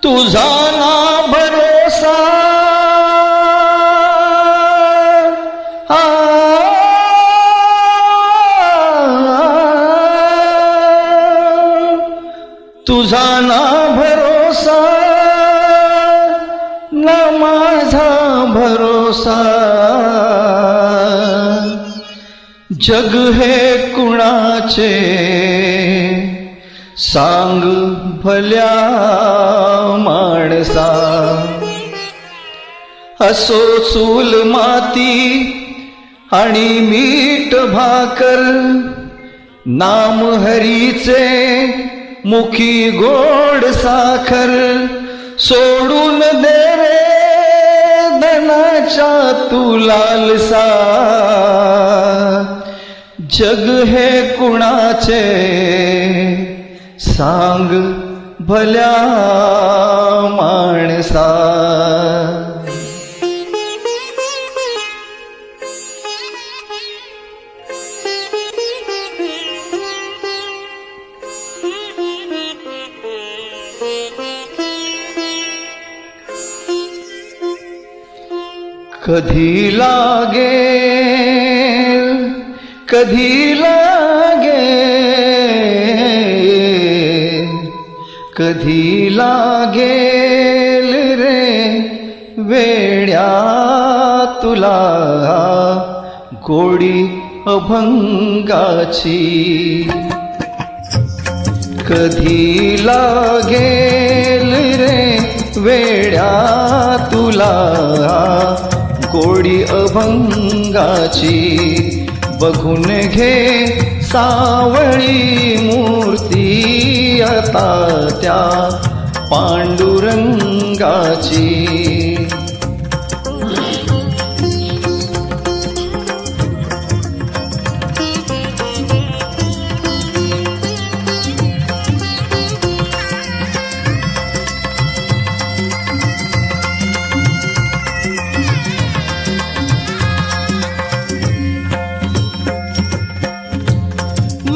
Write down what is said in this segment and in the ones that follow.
तुझा ना भरोसा तुझा ना भरोसा ना माझा भरोसा जग हे कुणाचे सांग भल्या माणसा असो चूल माती आणि मीठ भाकर नाम हरीचे मुखी गोड साखर सोडून दे रे धनाच्या तू लालसा जग हे कुणाचे सांग भल्या माणसा कधी लागेल कधी लागेल रे वेड्या तुला गोडी अभंगाची कधी लागेल रे वेड्या तुला गोडी अभंगाची बघून घे सावळी मूर्ती आता त्या पांडुरंगाची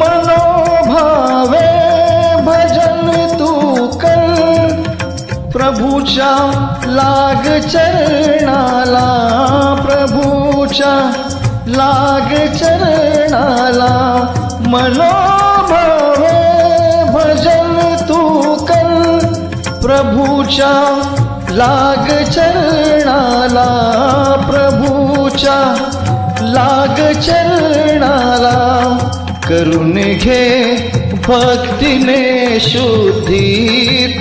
मनोभावे भजन तू कर प्रभूच्या लाग चरणाला प्रभूच्या लाग चरणाला मनोभावे भजन तू कर प्रभूच्या लाग चरणाला प्रभूच्या लाग चरणाला करून घे भक्तीने शुद्धी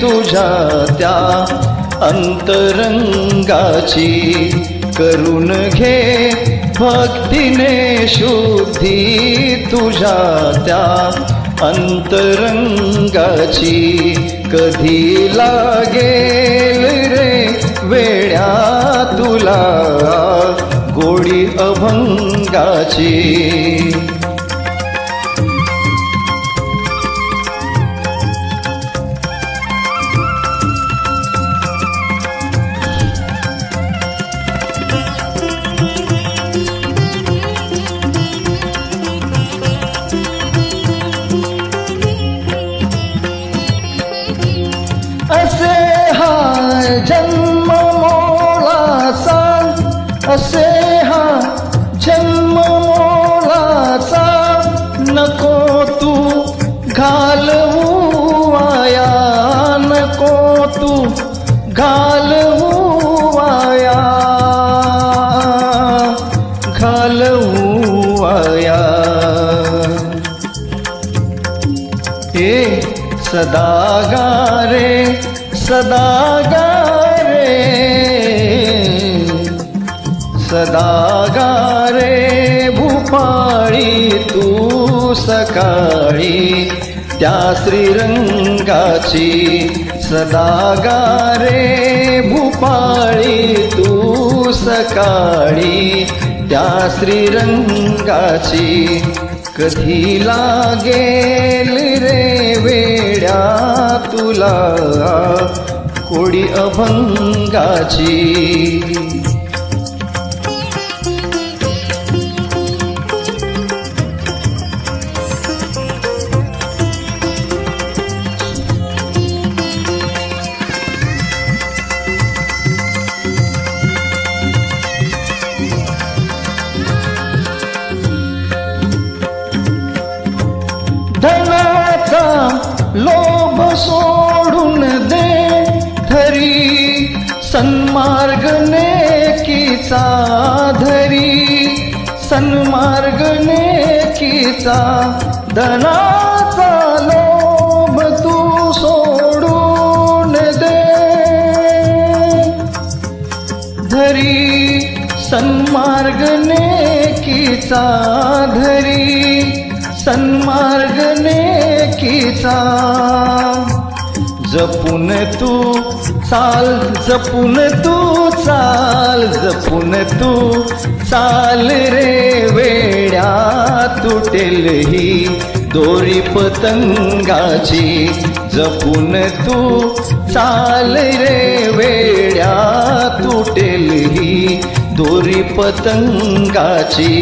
तुझ्या त्या अंतरंगाची करून घे भक्तीने शुद्धी तुझ्या त्या अंतरंगाची कधी लागेल रे वेड्या तुला गोडी अभंगाची असे हा जन्म मोलाचा असे हा जन्म मोलाचा नको तू घालवू वाया नको तू घालवू वाया घालवू वाया हे सदागारे सदागारे सदागारे भूपाळी तू सकाळी त्या श्रीरंगाची सदागारे भूपाळी तू सकाळी त्या श्रीरंगाची कधी लागेल रे वेड्या तुला कोडी अभंगाची लोभ सोडून दे धरी सन्मार्ग नेकीचा धरी सन्मार्ग नेकीचा धनाचा लोभ तू सोडून दे धरी सन्मार्ग नेकीचा धरी सन्मार्ग नेकीचा जपून तू चाल जपून तू चाल जपून तू चाल रे वेड्या तुटेल ही दोरी पतंगाची जपून तू चाल रे वेड्या तुटेल ही दोरी पतंगाची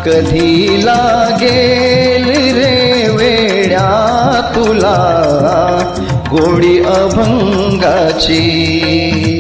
कधी लागेल रे वेड्या तुला गोडी अभंगाची.